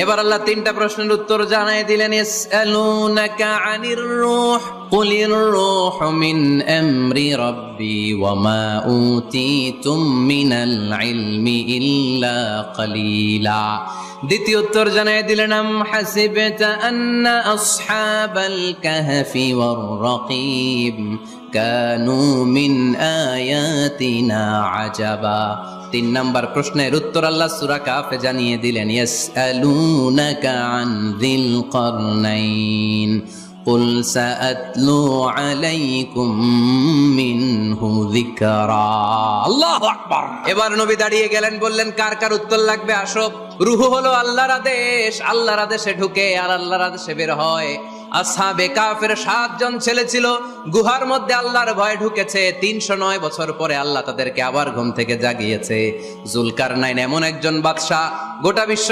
এবার আল্লাহ তিনটা প্রশ্নের উত্তর জানাই দিলেন। ইয়াসআলুনাকা আনির রূহ কুলির রূহু মিন আমরি রাব্বি ওয়া মা উতিতুম মিনাল ইলমি ইল্লা কালিলা। দ্বিতীয় উত্তর জানাই দিলেন, আম হাসিবতা আন্না আসহাবাল কাহফি ওয়ার রাকিব কানু মিন আয়াতিনা আজাবা। তিন নাম্বার প্রশ্নের উত্তর আল্লাহ সূরা কাফে জানিয়ে দিলেন, ইয়াসআলুনাকা আন যিল কারনাইন কুল সাআতলু আলাইকুম মিনহু যিকরা। আল্লাহু আকবার। এবার নবী দাঁড়িয়ে গেলেন, বললেন কার কার উত্তর লাগবে আসো। রূহ হলো আল্লাহর আদেশ, আল্লাহর আদেশে ঢুকে আর আল্লাহর আদেশে বের হয়। আসহাবে কাফের 7 জন ছেলে ছিল, গুহার মধ্যে আল্লাহর ভয় ঢুকেছে। 309 বছর পরে আল্লাহ তাদেরকে আবার ঘুম থেকে জাগিয়েছে। জুলকারনাইন এমন একজন বাদশা, গোটা বিশ্ব